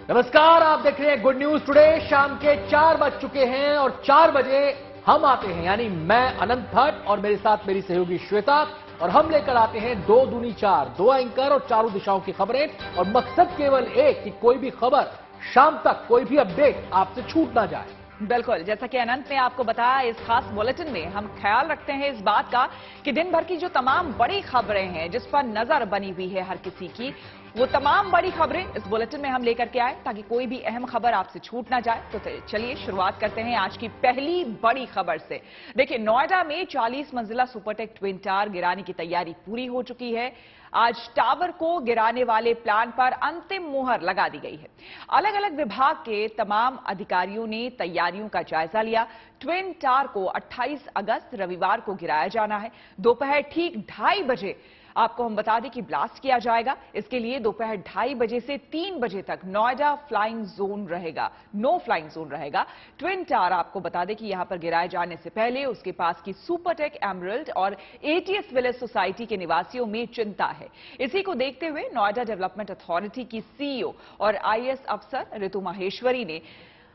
नमस्कार, आप देख रहे हैं गुड न्यूज टुडे। शाम के 4 बज चुके हैं और 4 बजे हम आते हैं, यानी मैं अनंत भट्ट और मेरे साथ मेरी सहयोगी श्वेता, और हम लेकर आते हैं 2 दूनी 4, 2 एंकर और चारों दिशाओं की खबरें। और मकसद केवल एक कि कोई भी खबर शाम तक, कोई भी अपडेट आपसे छूट ना जाए। बिल्कुल, जैसा कि अनंत ने आपको बताया, इस खास बुलेटिन में हम ख्याल रखते हैं इस बात का कि दिन भर की जो तमाम बड़ी खबरें हैं जिस पर नजर बनी हुई है हर किसी की, वो तमाम बड़ी खबरें इस बुलेटिन में हम लेकर के आए ताकि कोई भी अहम खबर आपसे छूट ना जाए। तो चलिए शुरुआत करते हैं आज की पहली बड़ी खबर से। देखिए, नोएडा में 40 मंजिला सुपरटेक ट्विन टावर गिराने की तैयारी पूरी हो चुकी है। आज टावर को गिराने वाले प्लान पर अंतिम मुहर लगा दी गई है। अलग अलग विभाग के तमाम अधिकारियों ने तैयारियों का जायजा लिया। ट्विन टावर को 28 अगस्त रविवार को गिराया जाना है। दोपहर ठीक 2:30 बजे आपको हम बता दें कि ब्लास्ट किया जाएगा। इसके लिए दोपहर 2:30 बजे से 3 बजे तक नोएडा फ्लाइंग जोन रहेगा, नो फ्लाइंग जोन रहेगा। ट्विन टावर आपको बता दें कि यहां पर गिराए जाने से पहले उसके पास की सुपरटेक एमरल्ड और एटीएस विलेज सोसाइटी के निवासियों में चिंता है। इसी को देखते हुए नोएडा डेवलपमेंट अथॉरिटी की सीईओ और आईएएस अफसर ऋतु माहेश्वरी ने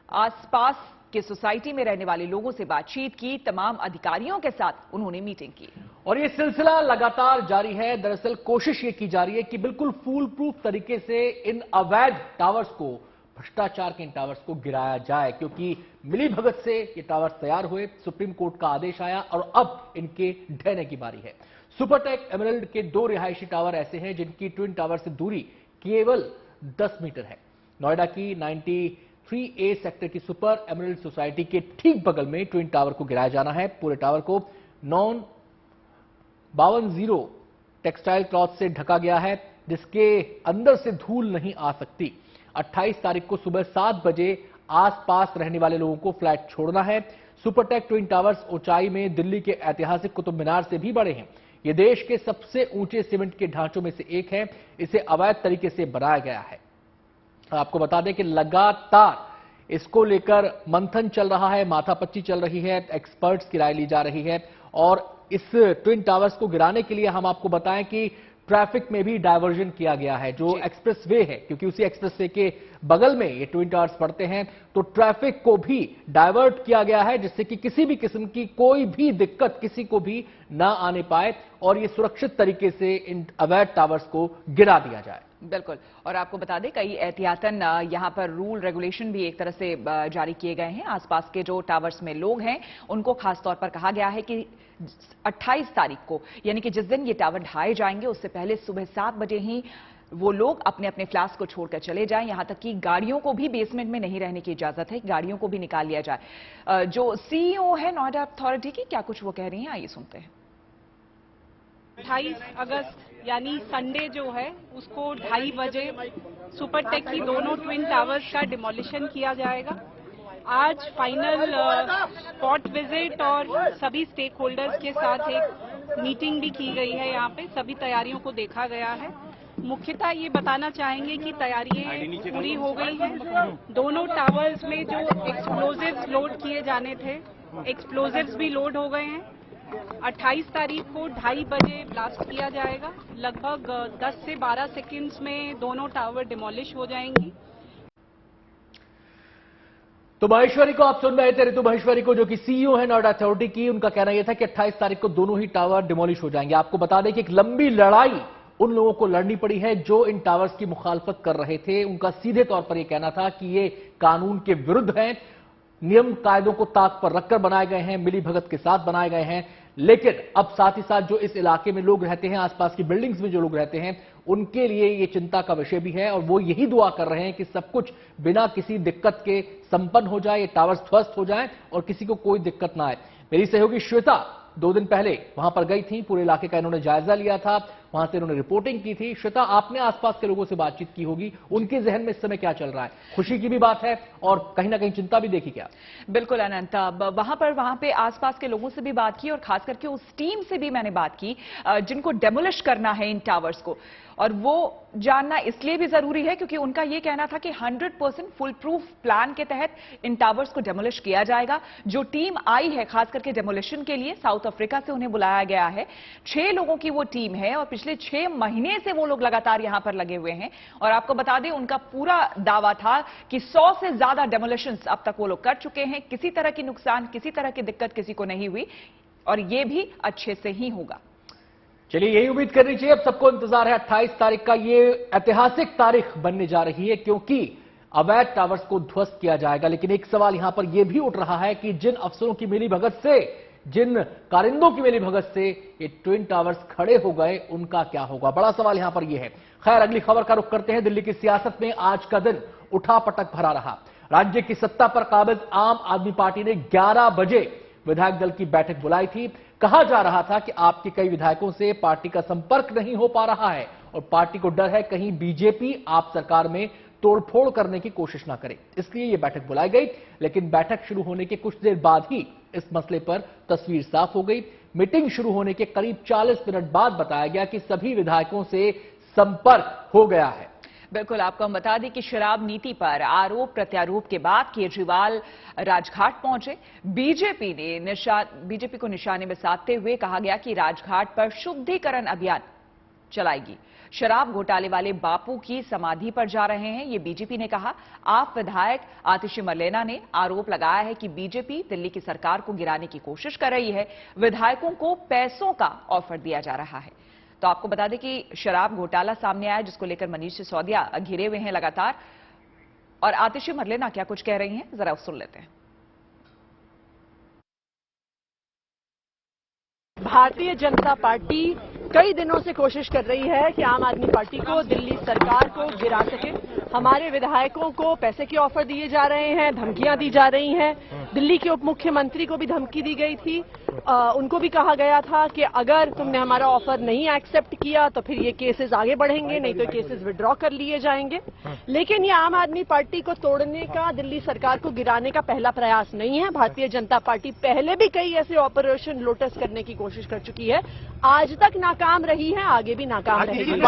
आसपास कि सोसाइटी में रहने वाले लोगों से बातचीत की। तमाम अधिकारियों के साथ उन्होंने मीटिंग की और ये सिलसिला लगातार जारी है। दरअसल कोशिश ये की जा रही है कि बिल्कुल फूल प्रूफ तरीके से इन अवैध टावर्स को, भ्रष्टाचार के इन टावर्स को गिराया जाए, क्योंकि मिली भगत से ये टावर्स तैयार हुए, सुप्रीम कोर्ट का आदेश आया और अब इनके ढहने की बारी है। सुपरटेक एमरल्ड के 2 रिहायशी टावर ऐसे हैं जिनकी ट्विन टावर से दूरी केवल 10 मीटर है। नोएडा की 93A सेक्टर की सुपर एमरल्ड सोसाइटी के ठीक बगल में ट्विन टावर को गिराया जाना है। पूरे टावर को नॉन 52 टेक्सटाइल क्लॉथ से ढका गया है, जिसके अंदर से धूल नहीं आ सकती। 28 तारीख को सुबह 7 बजे आसपास रहने वाले लोगों को फ्लैट छोड़ना है। सुपरटेक ट्विन टावर्स ऊंचाई में दिल्ली के ऐतिहासिक कुतुब मीनार से भी बड़े हैं। यह देश के सबसे ऊंचे सीमेंट के ढांचों में से एक है। इसे अवैध तरीके से बनाया गया है। आपको बता दें कि लगातार इसको लेकर मंथन चल रहा है, माथापच्ची चल रही है, एक्सपर्ट्स की राय ली जा रही है। और इस ट्विन टावर्स को गिराने के लिए हम आपको बताएं कि ट्रैफिक में भी डायवर्जन किया गया है। जो एक्सप्रेस वे है, क्योंकि उसी एक्सप्रेस वे के बगल में ये ट्विन टावर्स पड़ते हैं, तो ट्रैफिक को भी डायवर्ट किया गया है, जिससे कि किसी भी किस्म की कोई भी दिक्कत किसी को भी ना आने पाए और ये सुरक्षित तरीके से इन अवैध टावर्स को गिरा दिया जाए। बिल्कुल, और आपको बता दें कई एहतियातन यहां पर रूल रेगुलेशन भी एक तरह से जारी किए गए हैं। आसपास के जो टावर्स में लोग हैं उनको खासतौर पर कहा गया है कि 28 तारीख को, यानी कि जिस दिन ये टावर ढाए जाएंगे उससे पहले सुबह 7 बजे ही वो लोग अपने अपने फ्लैट्स को छोड़कर चले जाएं। यहां तक कि गाड़ियों को भी बेसमेंट में नहीं रहने की इजाजत है, गाड़ियों को भी निकाल लिया जाए। जो सीईओ है नोएडा अथॉरिटी की, क्या कुछ वो कह रही हैं, आइए सुनते हैं। 28 अगस्त यानी संडे जो है उसको 2:30 बजे सुपरटेक की दोनों ट्विन टावर्स का डिमोलिशन किया जाएगा। आज फाइनल स्पॉट विजिट और सभी स्टेक होल्डर्स के साथ एक मीटिंग भी की गई है। यहाँ पे सभी तैयारियों को देखा गया है। मुख्यतः ये बताना चाहेंगे कि तैयारियां पूरी हो गई हैं। दोनों टावर्स में जो एक्सप्लोजिव्स लोड किए जाने थे, एक्सप्लोजिव्स भी लोड हो गए हैं। 28 तारीख को 2:30 बजे ब्लास्ट किया जाएगा। लगभग 10 से 12 सेकंड्स में दोनों टावर डिमोलिश हो जाएंगी। तो माहेश्वरी को आप सुन रहे थे, ऋतु माहेश्वरी को, जो कि सीईओ है नोएडा अथॉरिटी की। उनका कहना यह था कि 28 तारीख को दोनों ही टावर डिमोलिश हो जाएंगे। आपको बता दें कि एक लंबी लड़ाई उन लोगों को लड़नी पड़ी है जो इन टावर्स की मुखालफत कर रहे थे। उनका सीधे तौर पर यह कहना था कि ये कानून के विरुद्ध हैं, नियम कायदों को ताक पर रखकर बनाए गए हैं, मिली भगत के साथ बनाए गए हैं। लेकिन अब साथ ही साथ जो इस इलाके में लोग रहते हैं, आसपास की बिल्डिंग्स में जो लोग रहते हैं, उनके लिए ये चिंता का विषय भी है और वो यही दुआ कर रहे हैं कि सब कुछ बिना किसी दिक्कत के संपन्न हो जाए, ये टावर्स ध्वस्त हो जाए और किसी को कोई दिक्कत ना आए। मेरी सहयोगी श्वेता 2 दिन पहले वहां पर गई थी, पूरे इलाके का इन्होंने जायजा लिया था, वहां से इन्होंने रिपोर्टिंग की थी। श्वेता, आपने आसपास के लोगों से बातचीत की होगी, उनके जहन में इस समय क्या चल रहा है? खुशी की भी बात है और कहीं ना कहीं चिंता भी देखी क्या? बिल्कुल अनंत, वहां पे आसपास के लोगों से भी बात की और खास करके उस टीम से भी मैंने बात की जिनको डेमोलिश करना है इन टावर्स को। और वो जानना इसलिए भी जरूरी है क्योंकि उनका यह कहना था कि 100% फुल प्रूफ प्लान के तहत इन टावर्स को डेमोलिश किया जाएगा। जो टीम आई है खास करके डेमोलिशन के लिए, साउथ अफ्रीका से उन्हें बुलाया गया है। 6 लोगों की वो टीम है और पिछले 6 महीने से वो लोग लगातार यहां पर लगे हुए हैं। और आपको बता दें, उनका पूरा दावा था कि 100 से ज्यादा डेमोलिशंस अब तक वो लोग कर चुके हैं। किसी तरह की नुकसान, किसी तरह की दिक्कत किसी को नहीं हुई और ये भी अच्छे से ही होगा। चलिए, यही उम्मीद करनी चाहिए। अब सबको इंतजार है 28 तारीख का। ये ऐतिहासिक तारीख बनने जा रही है क्योंकि अवैध टावर्स को ध्वस्त किया जाएगा। लेकिन एक सवाल यहां पर यह भी उठ रहा है कि जिन अफसरों की मिलीभगत से, जिन कारिंदों की मिलीभगत से ये ट्विन टावर्स खड़े हो गए, उनका क्या होगा? बड़ा सवाल यहां पर यह है। खैर, अगली खबर का रुख करते हैं। दिल्ली की सियासत में आज का दिन उठापटक भरा रहा। राज्य की सत्ता पर काबिज आम आदमी पार्टी ने 11 बजे विधायक दल की बैठक बुलाई थी। कहा जा रहा था कि आपके कई विधायकों से पार्टी का संपर्क नहीं हो पा रहा है और पार्टी को डर है कहीं बीजेपी आप सरकार में तोड़फोड़ करने की कोशिश ना करे, इसलिए यह बैठक बुलाई गई। लेकिन बैठक शुरू होने के कुछ देर बाद ही इस मसले पर तस्वीर साफ हो गई। मीटिंग शुरू होने के करीब 40 मिनट बाद बताया गया कि सभी विधायकों से संपर्क हो गया है। बिल्कुल, आपको हम बता दें कि शराब नीति पर आरोप प्रत्यारोप के बाद केजरीवाल राजघाट पहुंचे। बीजेपी को निशाने में साधते हुए कहा गया कि राजघाट पर शुद्धिकरण अभियान चलाएगी। शराब घोटाले वाले बापू की समाधि पर जा रहे हैं, ये बीजेपी ने कहा। आप विधायक आतिशी मरलेना ने आरोप लगाया है कि बीजेपी दिल्ली की सरकार को गिराने की कोशिश कर रही है। विधायकों को पैसों का ऑफर दिया जा रहा है। तो आपको बता दें कि शराब घोटाला सामने आया जिसको लेकर मनीष सिसोदिया घिरे हुए हैं लगातार। और आतिशी मरलेना क्या कुछ कह रही हैं, जरा सुन लेते हैं। भारतीय जनता पार्टी कई दिनों से कोशिश कर रही है कि आम आदमी पार्टी को, दिल्ली सरकार को गिरा सके। हमारे विधायकों को पैसे के ऑफर दिए जा रहे हैं, धमकियां दी जा रही हैं। दिल्ली के उप मुख्यमंत्री को भी धमकी दी गई थी। उनको भी कहा गया था कि अगर तुमने हमारा ऑफर नहीं एक्सेप्ट किया तो फिर ये केसेस आगे बढ़ेंगे, नहीं तो केसेस विड्रॉ कर लिए जाएंगे। लेकिन ये आम आदमी पार्टी को तोड़ने का, दिल्ली सरकार को गिराने का पहला प्रयास नहीं है। भारतीय जनता पार्टी पहले भी कई ऐसे ऑपरेशन लोटस करने की कोशिश कर चुकी है, आज तक नाकाम रही है, आगे भी नाकाम रहेगी।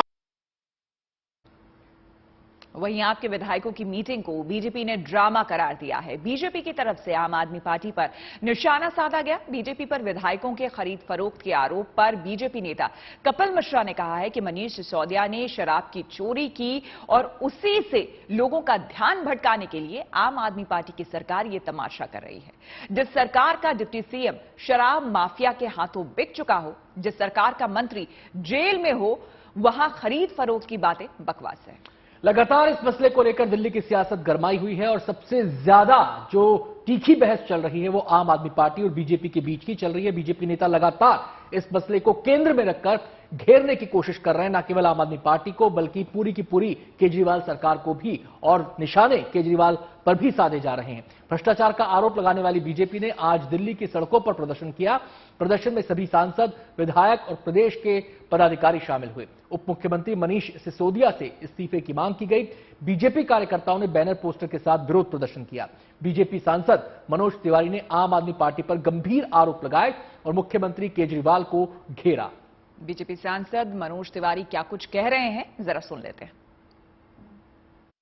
वहीं आपके विधायकों की मीटिंग को बीजेपी ने ड्रामा करार दिया है। बीजेपी की तरफ से आम आदमी पार्टी पर निशाना साधा गया। बीजेपी पर विधायकों के खरीद फरोख्त के आरोप पर बीजेपी नेता कपिल मिश्रा ने कहा है कि मनीष सिसोदिया ने शराब की चोरी की और उसी से लोगों का ध्यान भटकाने के लिए आम आदमी पार्टी की सरकार ये तमाशा कर रही है। जिस सरकार का डिप्टी सीएम शराब माफिया के हाथों बिक चुका हो, जिस सरकार का मंत्री जेल में हो, वहां खरीद फरोख्त की बातें बकवास है। लगातार इस मसले को लेकर दिल्ली की सियासत गरमाई हुई है और सबसे ज्यादा जो तीखी बहस चल रही है वो आम आदमी पार्टी और बीजेपी के बीच की चल रही है। बीजेपी नेता लगातार इस मसले को केंद्र में रखकर घेरने की कोशिश कर रहे हैं, न केवल आम आदमी पार्टी को बल्कि पूरी की पूरी केजरीवाल सरकार को भी, और निशाने केजरीवाल पर भी साधे जा रहे हैं। भ्रष्टाचार का आरोप लगाने वाली बीजेपी ने आज दिल्ली की सड़कों पर प्रदर्शन किया। प्रदर्शन में सभी सांसद, विधायक और प्रदेश के पदाधिकारी शामिल हुए। उप मुख्यमंत्री मनीष सिसोदिया से इस्तीफे की मांग की गई। बीजेपी कार्यकर्ताओं ने बैनर पोस्टर के साथ विरोध प्रदर्शन किया। बीजेपी सांसद मनोज तिवारी ने आम आदमी पार्टी पर गंभीर आरोप लगाए और मुख्यमंत्री केजरीवाल को घेरा। बीजेपी सांसद मनोज तिवारी क्या कुछ कह रहे हैं, जरा सुन लेते हैं।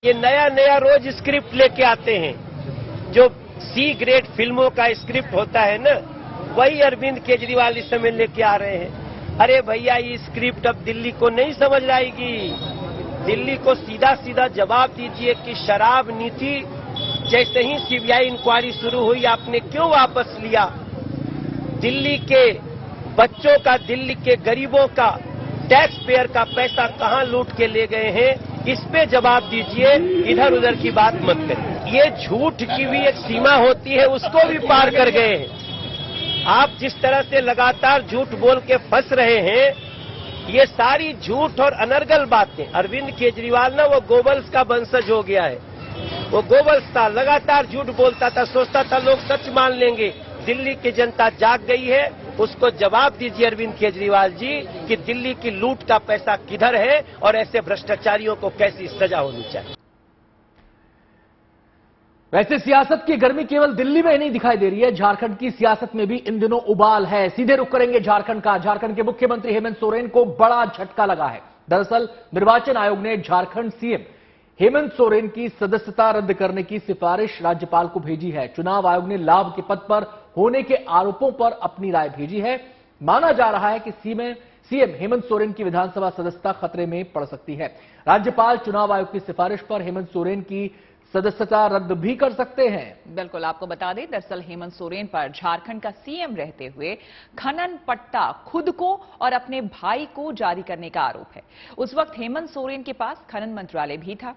ये नया रोज स्क्रिप्ट लेके आते हैं। जो सी ग्रेड फिल्मों का स्क्रिप्ट होता है ना, वही अरविंद केजरीवाल इस समय लेके आ रहे हैं। अरे भैया, ये स्क्रिप्ट अब दिल्ली को नहीं समझ आएगी। दिल्ली को सीधा सीधा जवाब दीजिए कि शराब नीति जैसे ही सीबीआई इंक्वायरी शुरू हुई, आपने क्यों वापस लिया? दिल्ली के बच्चों का, दिल्ली के गरीबों का, टैक्स पेयर का पैसा कहां लूट के ले गए हैं, इस पे जवाब दीजिए। इधर उधर की बात मत करिए। ये झूठ की भी एक सीमा होती है, उसको भी पार कर गए हैं। आप जिस तरह से लगातार झूठ बोल के फंस रहे हैं, ये सारी झूठ और अनर्गल बातें। अरविंद केजरीवाल ना वो गोबल्स का वंशज हो गया है। वो गोबल्स था, लगातार झूठ बोलता था, सोचता था लोग सच मान लेंगे। दिल्ली की जनता जाग गई है, उसको जवाब दीजिए अरविंद केजरीवाल जी कि दिल्ली की लूट का पैसा किधर है और ऐसे भ्रष्टाचारियों को कैसी सजा होनी चाहिए। वैसे सियासत की गर्मी केवल दिल्ली में ही नहीं दिखाई दे रही है, झारखंड की सियासत में भी इन दिनों उबाल है। सीधे रुख करेंगे झारखंड का। झारखंड के मुख्यमंत्री हेमंत सोरेन को बड़ा झटका लगा है। दरअसल निर्वाचन आयोग ने झारखंड सीएम हेमंत सोरेन की सदस्यता रद्द करने की सिफारिश राज्यपाल को भेजी है। चुनाव आयोग ने लाभ के पद पर होने के आरोपों पर अपनी राय भेजी है। माना जा रहा है कि सीएम हेमंत सोरेन की विधानसभा सदस्यता खतरे में पड़ सकती है। राज्यपाल चुनाव आयोग की सिफारिश पर हेमंत सोरेन की सदस्यता रद्द भी कर सकते हैं। बिल्कुल, आपको बता दें, दरअसल हेमंत सोरेन पर झारखंड का सीएम रहते हुए खनन पट्टा खुद को और अपने भाई को जारी करने का आरोप है। उस वक्त हेमंत सोरेन के पास खनन मंत्रालय भी था।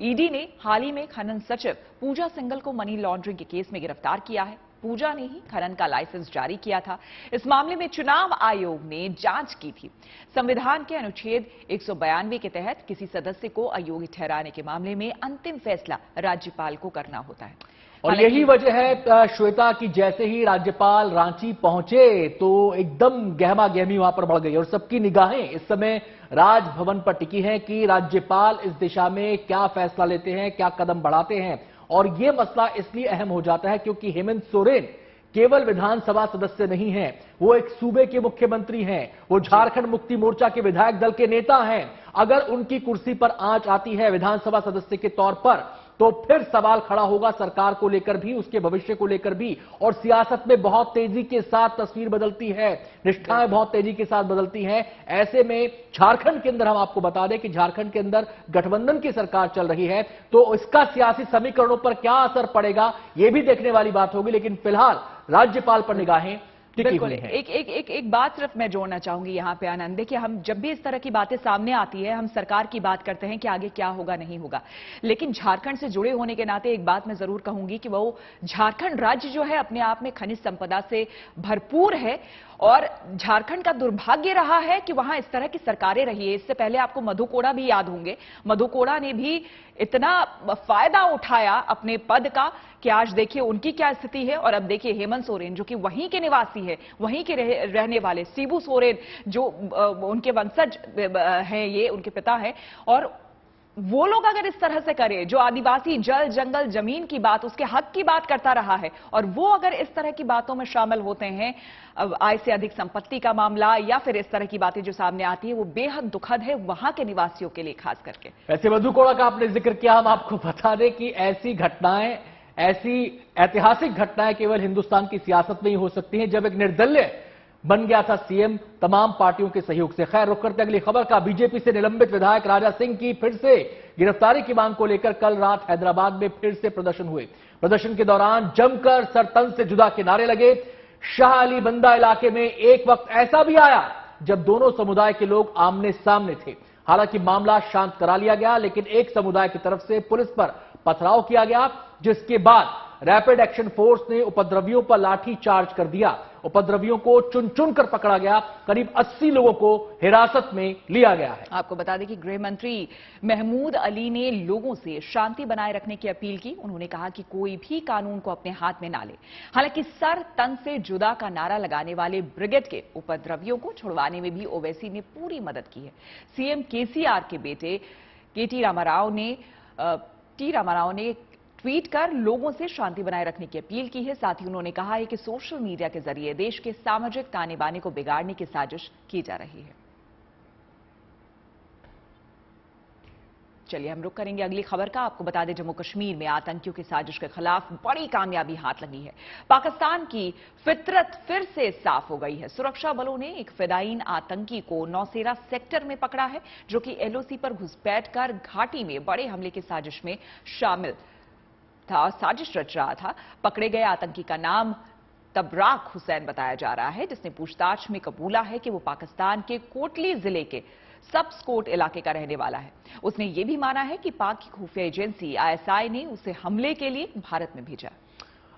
ईडी ने हाल ही में खनन सचिव पूजा सिंघल को मनी लॉन्ड्रिंग के केस में गिरफ्तार किया है। पूजा ने ही खनन का लाइसेंस जारी किया था। इस मामले में चुनाव आयोग ने जांच की थी। संविधान के अनुच्छेद 192 के तहत किसी सदस्य को अयोग्य ठहराने के मामले में अंतिम फैसला राज्यपाल को करना होता है। और यही वजह है श्वेता की जैसे ही राज्यपाल रांची पहुंचे तो एकदम गहमा गहमी वहां पर बढ़ गई और सबकी निगाहें इस समय राजभवन पर टिकी हैं कि राज्यपाल इस दिशा में क्या फैसला लेते हैं, क्या कदम बढ़ाते हैं। और यह मसला इसलिए अहम हो जाता है क्योंकि हेमंत सोरेन केवल विधानसभा सदस्य नहीं हैं, वो एक सूबे के मुख्यमंत्री हैं, वो झारखंड मुक्ति मोर्चा के विधायक दल के नेता हैं। अगर उनकी कुर्सी पर आंच आती है विधानसभा सदस्य के तौर पर तो फिर सवाल खड़ा होगा सरकार को लेकर भी, उसके भविष्य को लेकर भी। और सियासत में बहुत तेजी के साथ तस्वीर बदलती है, निष्ठाएं बहुत तेजी के साथ बदलती हैं। ऐसे में झारखंड के अंदर हम आपको बता दें कि झारखंड के अंदर गठबंधन की सरकार चल रही है, तो इसका सियासी समीकरणों पर क्या असर पड़ेगा यह भी देखने वाली बात होगी। लेकिन फिलहाल राज्यपाल पर निगाहें बिल्कुल, एक बात सिर्फ मैं जोड़ना चाहूंगी यहां पे आनंद, देखिए हम जब भी इस तरह की बातें सामने आती है हम सरकार की बात करते हैं कि आगे क्या होगा नहीं होगा, लेकिन झारखंड से जुड़े होने के नाते एक बात मैं जरूर कहूंगी कि वो झारखंड राज्य जो है अपने आप में खनिज संपदा से भरपूर है और झारखंड का दुर्भाग्य रहा है कि वहां इस तरह की सरकारें रही है। इससे पहले आपको मधु कोड़ा भी याद होंगे, मधु कोड़ा ने भी इतना फायदा उठाया अपने पद का कि आज देखिए उनकी क्या स्थिति है। और अब देखिए हेमंत सोरेन जो कि वहीं के निवासी है, वहीं के रहने वाले शिबू सोरेन जो उनके वंशज हैं, ये उनके पिता हैं, और वो लोग अगर इस तरह से करें, जो आदिवासी जल जंगल जमीन की बात, उसके हक की बात करता रहा है, और वो अगर इस तरह की बातों में शामिल होते हैं, आय से अधिक संपत्ति का मामला या फिर इस तरह की बातें जो सामने आती है, वो बेहद दुखद है वहां के निवासियों के लिए खास करके। वैसे मधु कोड़ा का आपने जिक्र किया, हम आपको बता दें कि ऐसी घटनाएं, ऐसी ऐतिहासिक घटनाएं केवल हिंदुस्तान की सियासत में ही हो सकती हैं जब एक निर्दलीय बन गया था सीएम तमाम पार्टियों के सहयोग से। खैर, रुक करते अगली खबर का। बीजेपी से निलंबित विधायक राजा सिंह की फिर से गिरफ्तारी की मांग को लेकर कल रात हैदराबाद में फिर से प्रदर्शन हुए। प्रदर्शन के दौरान जमकर सर तन से जुदा के नारे लगे। शाह अली बंदा इलाके में एक वक्त ऐसा भी आया जब दोनों समुदाय के लोग आमने सामने थे। हालांकि मामला शांत करा लिया गया, लेकिन एक समुदाय की तरफ से पुलिस पर पथराव किया गया, जिसके बाद रैपिड एक्शन फोर्स ने उपद्रवियों पर लाठी चार्ज कर दिया। उपद्रवियों को चुन चुन कर पकड़ा गया। करीब 80 लोगों को हिरासत में लिया गया है। आपको बता दें कि गृह मंत्री महमूद अली ने लोगों से शांति बनाए रखने की अपील की। उन्होंने कहा कि कोई भी कानून को अपने हाथ में ना ले। हालांकि सर तन से जुदा का नारा लगाने वाले ब्रिगेड के उपद्रवियों को छुड़वाने में भी ओवैसी ने पूरी मदद की है। सीएम केसीआर के बेटे टी रामाराव ने ट्वीट कर लोगों से शांति बनाए रखने की अपील की है। साथ ही उन्होंने कहा है कि सोशल मीडिया के जरिए देश के सामाजिक ताने बाने को बिगाड़ने की साजिश की जा रही है। चलिए हम रुक करेंगे अगली खबर का। आपको बता दें, जम्मू कश्मीर में आतंकियों की साजिश के खिलाफ बड़ी कामयाबी हाथ लगी है। पाकिस्तान की फितरत फिर से साफ हो गई है। सुरक्षा बलों ने एक फिदायीन आतंकी को नौसेरा सेक्टर में पकड़ा है, जो कि एलओसी पर घुसपैठ कर घाटी में बड़े हमले की साजिश में शामिल था, साजिश रच रहा था। पकड़े गए आतंकी का नाम तबराक हुसैन बताया जा रहा है, जिसने पूछताछ में कबूला है कि वो पाकिस्तान के कोटली जिले के सबस्कोट इलाके का रहने वाला है। उसने ये भी माना है कि पाक की खुफिया एजेंसी आईएसआई ने उसे हमले के लिए भारत में भेजा।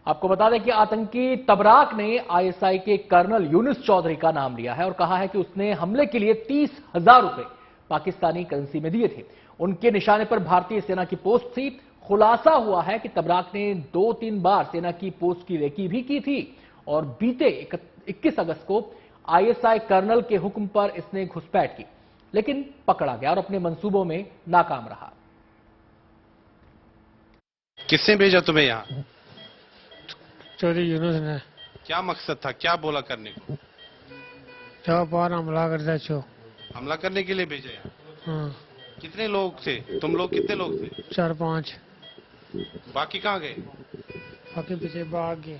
आपको बता दें कि आतंकी तबराक ने आईएसआई के कर्नल यूनुस चौधरी का नाम लिया है और कहा है कि उसने हमले के लिए 30,000 रुपए पाकिस्तानी करेंसी में दिए थे। उनके निशाने पर भारतीय सेना की पोस्ट थी। खुलासा हुआ है कि तबराक ने 2-3 बार सेना की पोस्ट की रेकी भी की थी और बीते 21 अगस्त को आईएसआई कर्नल के हुक्म पर इसने घुसपैठ की, लेकिन पकड़ा गया और अपने मंसूबों में नाकाम रहा। किसने भेजा तुम्हें यहाँ? चौधरी यूनुस ने। क्या मकसद था, क्या बोला करने को? जब बार हमला करता छो। हमला करने के लिए भेजा यहाँ? हाँ कितने लोग थे? तुम लोग कितने लोग थे? 4-5। बाकी कहाँ गए? बाकी पीछे भाग गए।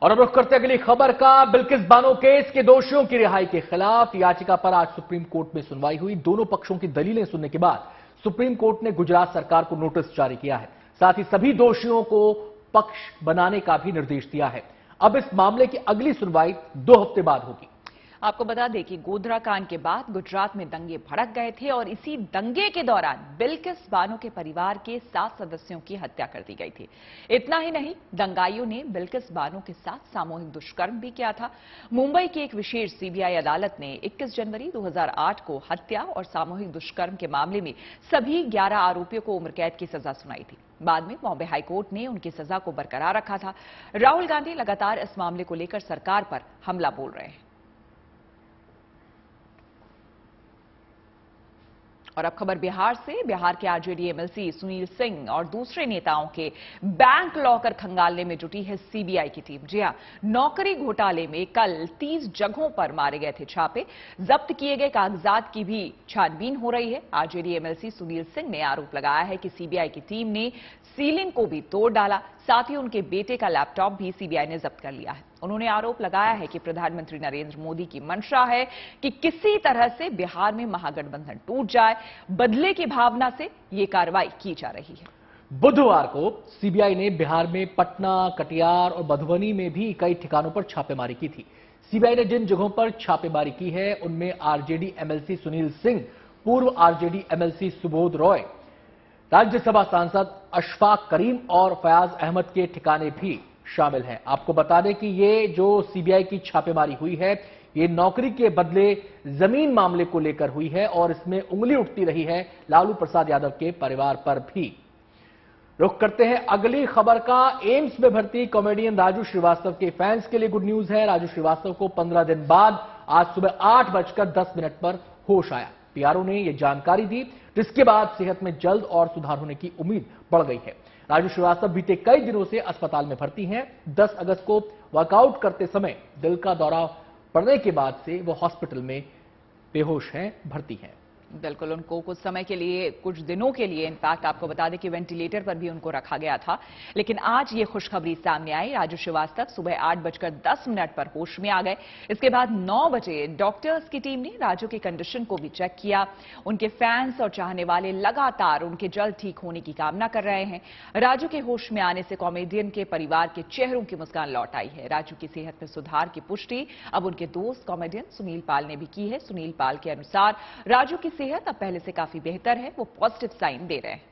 और अब रुख करते हैं अगली खबर का। बिल्किस बानो केस के दोषियों की रिहाई के खिलाफ याचिका पर आज सुप्रीम कोर्ट में सुनवाई हुई। दोनों पक्षों की दलीलें सुनने के बाद सुप्रीम कोर्ट ने गुजरात सरकार को नोटिस जारी किया है। साथ ही सभी दोषियों को पक्ष बनाने का भी निर्देश दिया है। अब इस मामले की अगली सुनवाई 2 हफ्ते बाद होगी। आपको बता दें कि गोधरा कांड के बाद गुजरात में दंगे भड़क गए थे और इसी दंगे के दौरान बिल्किस बानो के परिवार के 7 सदस्यों की हत्या कर दी गई थी। इतना ही नहीं, दंगाइयों ने बिल्किस बानो के साथ सामूहिक दुष्कर्म भी किया था। मुंबई की एक विशेष सीबीआई अदालत ने 21 जनवरी 2008 को हत्या और सामूहिक दुष्कर्म के मामले में सभी 11 आरोपियों को उम्र कैद की सजा सुनाई थी। बाद में बॉम्बे हाईकोर्ट ने उनकी सजा को बरकरार रखा था। राहुल गांधी लगातार इस मामले को लेकर सरकार पर हमला बोल रहे हैं। और अब खबर बिहार से। बिहार के आरजेडी एमएलसी सुनील सिंह और दूसरे नेताओं के बैंक लॉकर खंगालने में जुटी है सीबीआई की टीम। जी हां, नौकरी घोटाले में कल 30 जगहों पर मारे गए थे छापे। जब्त किए गए कागजात की भी छानबीन हो रही है। आरजेडी एमएलसी सुनील सिंह ने आरोप लगाया है कि सीबीआई की टीम ने सीलिंग को भी तोड़ डाला। साथ ही उनके बेटे का लैपटॉप भी सीबीआई ने जब्त कर लिया है। उन्होंने आरोप लगाया है कि प्रधानमंत्री नरेंद्र मोदी की मंशा है कि किसी तरह से बिहार में महागठबंधन टूट जाए। बदले की भावना से ये कार्रवाई की जा रही है। बुधवार को सीबीआई ने बिहार में पटना, कटिहार और मधुबनी में भी कई ठिकानों पर छापेमारी की थी। सीबीआई ने जिन जगहों पर छापेमारी की है उनमें आरजेडी एमएलसी सुनील सिंह, पूर्व आरजेडी एमएलसी सुबोध रॉय, राज्यसभा सांसद अशफाक करीम और फयाज अहमद के ठिकाने भी शामिल हैं। आपको बता दें कि ये जो सीबीआई की छापेमारी हुई है ये नौकरी के बदले जमीन मामले को लेकर हुई है और इसमें उंगली उठती रही है लालू प्रसाद यादव के परिवार पर भी। रुख करते हैं अगली खबर का। एम्स में भर्ती कॉमेडियन राजू श्रीवास्तव के फैंस के लिए गुड न्यूज है। राजू श्रीवास्तव को 15 दिन बाद आज सुबह 8:10 पर होश आया। पीआरओ ने यह जानकारी दी, जिसके बाद सेहत में जल्द और सुधार होने की उम्मीद बढ़ गई है। राजू श्रीवास्तव बीते कई दिनों से अस्पताल में भर्ती हैं। 10 अगस्त को वर्कआउट करते समय दिल का दौरा पड़ने के बाद से वो हॉस्पिटल में बेहोश हैं, भर्ती हैं। बिल्कुल, उनको कुछ समय के लिए, कुछ दिनों के लिए इनफैक्ट आपको बता दें कि वेंटिलेटर पर भी उनको रखा गया था। लेकिन आज ये खुशखबरी सामने आई। राजू श्रीवास्तव सुबह 8:10 पर होश में आ गए। इसके बाद 9 बजे डॉक्टर्स की टीम ने राजू की कंडीशन को भी चेक किया। उनके फैंस और चाहने वाले लगातार उनके जल्द ठीक होने की कामना कर रहे हैं। राजू के होश में आने से कॉमेडियन के परिवार के चेहरों की मुस्कान लौट आई है। राजू की सेहत में सुधार की पुष्टि अब उनके दोस्त कॉमेडियन सुनील पाल ने भी की है। सुनील पाल के अनुसार राजू की सेहत अब पहले से काफी बेहतर है। वो पॉजिटिव साइन दे रहे हैं।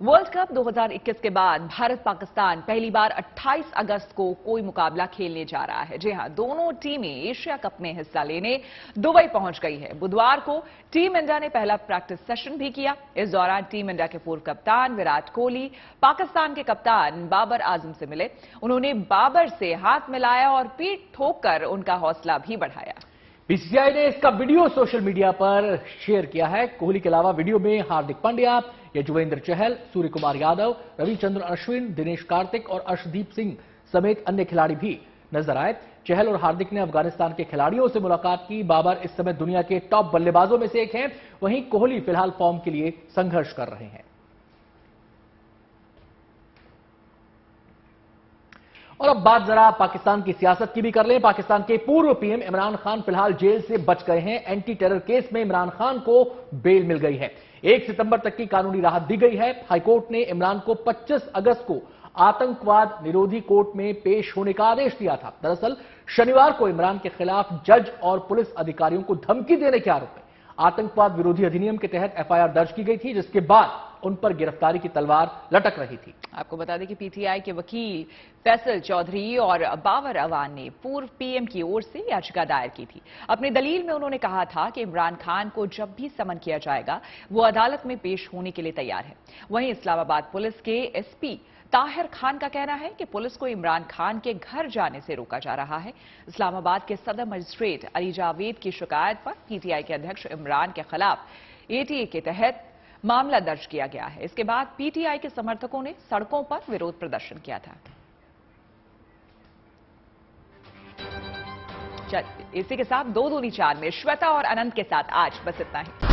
वर्ल्ड कप 2021 के बाद भारत पाकिस्तान पहली बार 28 अगस्त को कोई मुकाबला खेलने जा रहा है। जी हां, दोनों टीमें एशिया कप में हिस्सा लेने दुबई पहुंच गई है। बुधवार को टीम इंडिया ने पहला प्रैक्टिस सेशन भी किया। इस दौरान टीम इंडिया के पूर्व कप्तान विराट कोहली पाकिस्तान के कप्तान बाबर आजम से मिले। उन्होंने बाबर से हाथ मिलाया और पीठ ठोककर उनका हौसला भी बढ़ाया। बीसीसीआई ने इसका वीडियो सोशल मीडिया पर शेयर किया है। कोहली के अलावा वीडियो में हार्दिक पांड्या, यजुवेंद्र चहल, सूर्य कुमार यादव, रविचंद्रन अश्विन, दिनेश कार्तिक और अर्शदीप सिंह समेत अन्य खिलाड़ी भी नजर आए। चहल और हार्दिक ने अफगानिस्तान के खिलाड़ियों से मुलाकात की। बाबर इस समय दुनिया के टॉप बल्लेबाजों में से एक हैं। वहीं कोहली फिलहाल फॉर्म के लिए संघर्ष कर रहे हैं। और अब बात जरा पाकिस्तान की सियासत की भी कर लें। पाकिस्तान के पूर्व पीएम इमरान खान फिलहाल जेल से बच गए हैं। एंटी टेरर केस में इमरान खान को बेल मिल गई है। 1 सितंबर तक की कानूनी राहत दी गई है। हाईकोर्ट ने इमरान को 25 अगस्त को आतंकवाद निरोधी कोर्ट में पेश होने का आदेश दिया था। दरअसल शनिवार को इमरान के खिलाफ जज और पुलिस अधिकारियों को धमकी देने के आरोप में आतंकवाद विरोधी अधिनियम के तहत एफआईआर दर्ज की गई थी, जिसके बाद उन पर गिरफ्तारी की तलवार लटक रही थी। आपको बता दें कि पीटीआई के वकील फैसल चौधरी और बाबर अवान ने पूर्व पीएम की ओर से याचिका दायर की थी। अपनी दलील में उन्होंने कहा था कि इमरान खान को जब भी समन किया जाएगा वो अदालत में पेश होने के लिए तैयार है। वहीं इस्लामाबाद पुलिस के एसपी ताहिर खान का कहना है कि पुलिस को इमरान खान के घर जाने से रोका जा रहा है। इस्लामाबाद के सदर मजिस्ट्रेट अली जावेद की शिकायत पर पीटीआई के अध्यक्ष इमरान के खिलाफ एटीए के तहत मामला दर्ज किया गया है। इसके बाद पीटीआई के समर्थकों ने सड़कों पर विरोध प्रदर्शन किया था। इसी के साथ 2 दूनी 4 में श्वेता और अनंत के साथ आज बस इतना ही।